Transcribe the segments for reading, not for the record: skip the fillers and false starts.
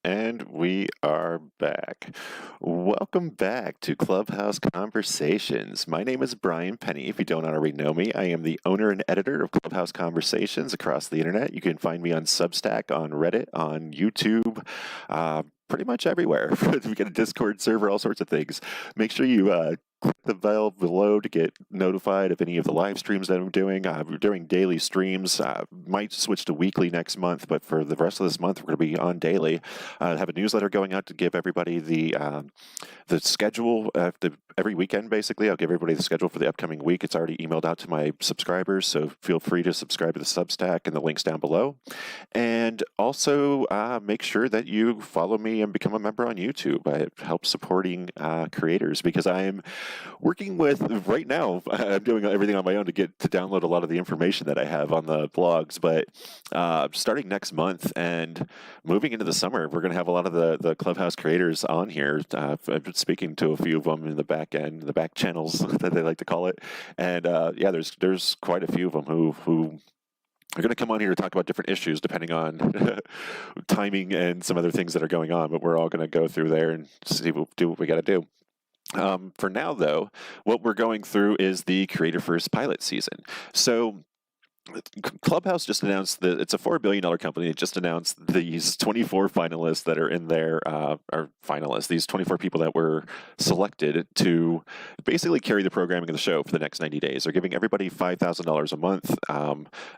And we are back. Welcome back to Clubhouse Conversations. My name is Brian Penny. If you don't already know me, I am the owner and editor of Clubhouse Conversations across the internet. You can find me on Substack, on Reddit, on YouTube, pretty much everywhere. We got a Discord server, all sorts of things. Make sure you click the bell below to get notified of any of the live streams that I'm doing. We're doing daily streams. Might switch to weekly next month, but for the rest of this month, we're going to be on daily. I have a newsletter going out to give everybody the schedule every weekend, basically. I'll give everybody the schedule for the upcoming week. It's already emailed out to my subscribers, so feel free to subscribe to the Substack and the links down below. And also make sure that you follow me and become a member on YouTube. It helps supporting creators because I am working with, right now, I'm doing everything on my own to download a lot of the information that I have on the blogs, but starting next month and moving into the summer, we're going to have a lot of the Clubhouse creators on here. I've been speaking to a few of them in the back end, the back channels that they like to call it, and yeah, there's quite a few of them who are going to come on here to talk about different issues depending on timing and some other things that are going on, but we're all going to go through there and do what we got to do. For now, though, what we're going through is the Creator First pilot season. So Clubhouse just announced that it's a $4 billion company. It just announced these 24 finalists that are in there, are finalists, these 24 people that were selected to basically carry the programming of the show for the next 90 days. They're giving everybody $5,000 a month.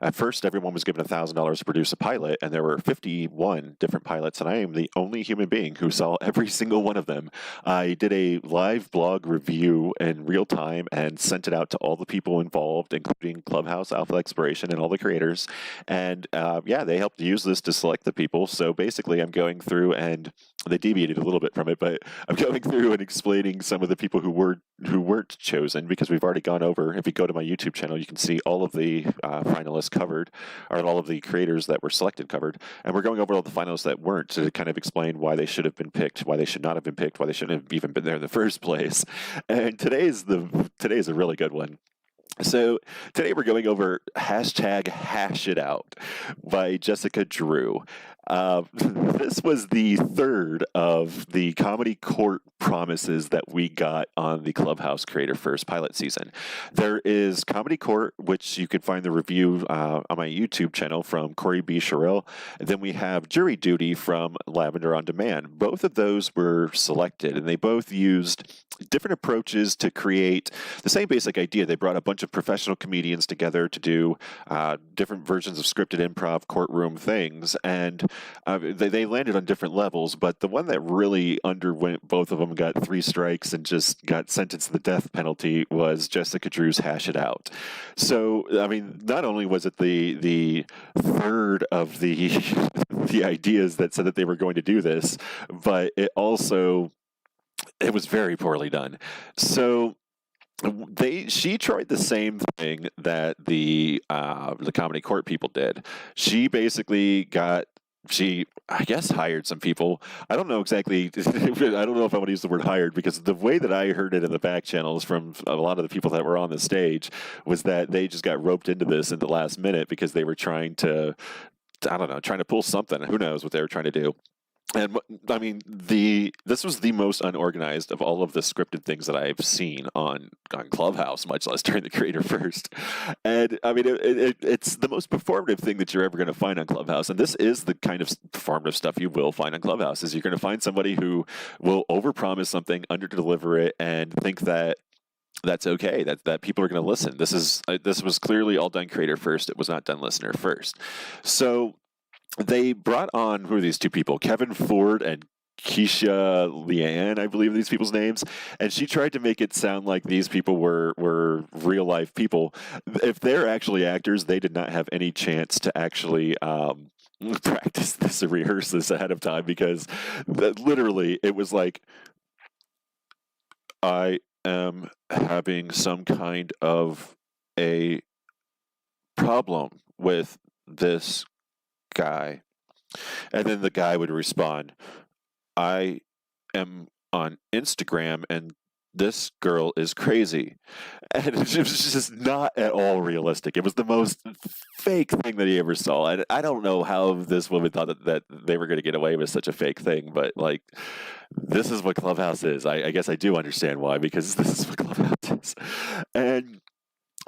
At first, everyone was given $1,000 to produce a pilot, and there were 51 different pilots, and I am the only human being who saw every single one of them. I did a live blog review in real time and sent it out to all the people involved, including Clubhouse Alpha Exploration and all the creators, and yeah, they helped use this to select the people. So basically, I'm going through, and they deviated a little bit from it, but I'm going through and explaining some of the people who weren't chosen, because we've already gone over. If you go to my YouTube channel, you can see all of the finalists covered, or all of the creators that were selected covered, and we're going over all the finalists that weren't to kind of explain why they should have been picked, why they should not have been picked, why they shouldn't have even been there in the first place. And today's a really good one. So today we're going over #HashItOut by Jessica Drue. This was the third of the Comedy Court promises that we got on the Clubhouse Creator First pilot season. There is Comedy Court, which you can find the review on my YouTube channel from Corey B. Sherrill. And then we have Jury Duty from Lavender on Demand. Both of those were selected, and they both used different approaches to create the same basic idea. They brought a bunch of professional comedians together to do different versions of scripted improv courtroom things, and they landed on different levels, but the one that really underwent both of them, got 3 strikes and just got sentenced to the death penalty, was Jessica Drue's Hash It Out. So, I mean, not only was it the third of the the ideas that said that they were going to do this, but it was very poorly done. So she tried the same thing that the Comedy Court people did. She basically I guess, hired some people. I don't know exactly. I don't know if I want to use the word hired, because the way that I heard it in the back channels from a lot of the people that were on the stage was that they just got roped into this in the last minute because they were trying to pull something. Who knows what they were trying to do. And I mean, this was the most unorganized of all of the scripted things that I've seen on Clubhouse, much less during the Creator First. And I mean, it's the most performative thing that you're ever going to find on Clubhouse. And this is the kind of performative stuff you will find on Clubhouse. Is you're going to find somebody who will overpromise something, underdeliver it, and think that that's okay, that people are going to listen. This was clearly all done Creator First. It was not done Listener First. So they brought on, who are these 2 people? Kevin Ford and Keisha Leanne, I believe these people's names, and she tried to make it sound like these people were real life people. If they're actually actors, they did not have any chance to actually practice this or rehearse this ahead of time, because literally it was like, I am having some kind of a problem with this guy. And then the guy would respond, I am on Instagram, and this girl is crazy. And it was just not at all realistic. It was the most fake thing that he ever saw. And I don't know how this woman thought that they were going to get away with such a fake thing, but like, this is what Clubhouse is. I guess I do understand why, because this is what Clubhouse is. And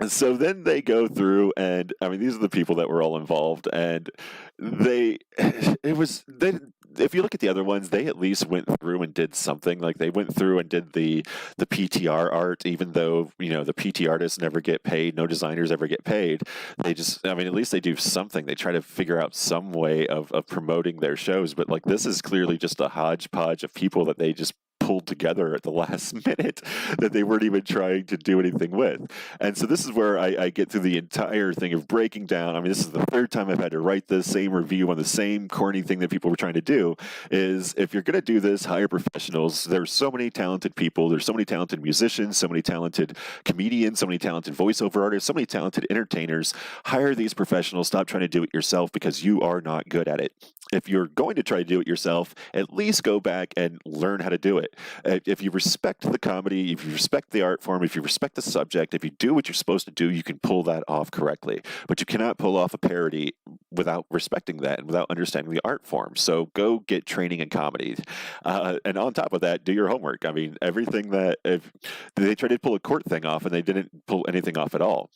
so then they go through, and I mean, these are the people that were all involved, and they, it was, they, if you look at the other ones, they at least went through and did something. Like they went through and did the PTR art, even though, you know, the PT artists never get paid, no designers ever get paid. They just, I mean, at least they do something. They try to figure out some way of promoting their shows. But like, this is clearly just a hodgepodge of people that they just pulled together at the last minute that they weren't even trying to do anything with. And so this is where I get through the entire thing of breaking down. I mean, this is the third time I've had to write the same review on the same corny thing that people were trying to do, is if you're going to do this, hire professionals. There's so many talented people. There's so many talented musicians, so many talented comedians, so many talented voiceover artists, so many talented entertainers. Hire these professionals. Stop trying to do it yourself, because you are not good at it. If you're going to try to do it yourself, at least go back and learn how to do it. If you respect the comedy, if you respect the art form, if you respect the subject, if you do what you're supposed to do, you can pull that off correctly. But you cannot pull off a parody without respecting that and without understanding the art form. So go get training in comedy. And on top of that, do your homework. I mean, everything that, if they tried to pull a court thing off and they didn't pull anything off at all.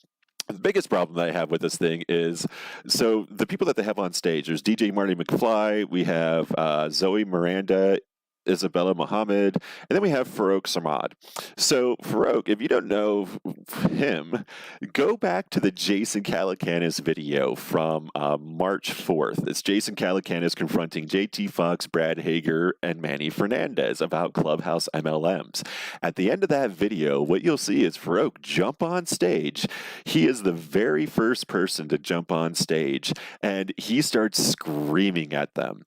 The biggest problem that I have with this thing is, so the people that they have on stage, there's DJ Marty McFly, we have Zoe Miranda, Isabella Muhammad, and then we have Farouk Samad. So Farouk, if you don't know him, go back to the Jason Calacanis video from March 4th. It's Jason Calacanis confronting JT Fox, Brad Hager, and Manny Fernandez about Clubhouse MLMs. At the end of that video, what you'll see is Farouk jump on stage. He is the very first person to jump on stage, and he starts screaming at them.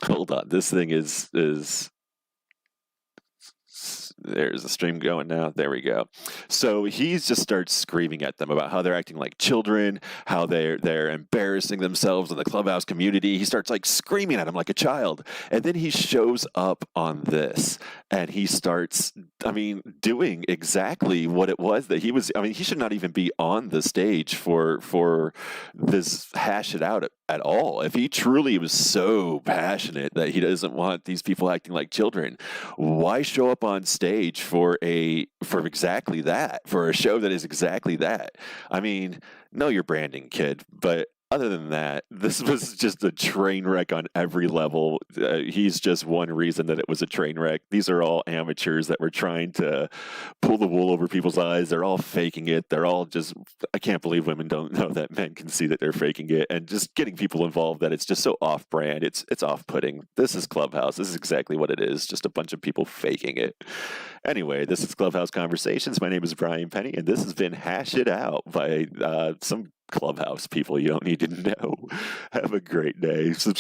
Hold on, this thing is there's a stream going now. There we go. So he just starts screaming at them about how they're acting like children, how they're embarrassing themselves in the Clubhouse community. He starts like screaming at them like a child. And then he shows up on this and he starts, I mean, doing exactly what it was that he was. I mean, he should not even be on the stage for this hash it out at all. If he truly was so passionate that he doesn't want these people acting like children, why show up on stage for exactly that, for a show that is exactly that? I mean, know your branding, kid, but other than that, this was just a train wreck on every level. He's just one reason that it was a train wreck. These are all amateurs that were trying to pull the wool over people's eyes. They're all faking it. They're all just, I can't believe women don't know that men can see that they're faking it, and just getting people involved that it's just so off-brand. It's off-putting. This is Clubhouse. This is exactly what it is, just a bunch of people faking it. Anyway, this is Clubhouse Conversations. My name is Brian Penny, and this has been Hash It Out by some Clubhouse people you don't need to know. Have a great day.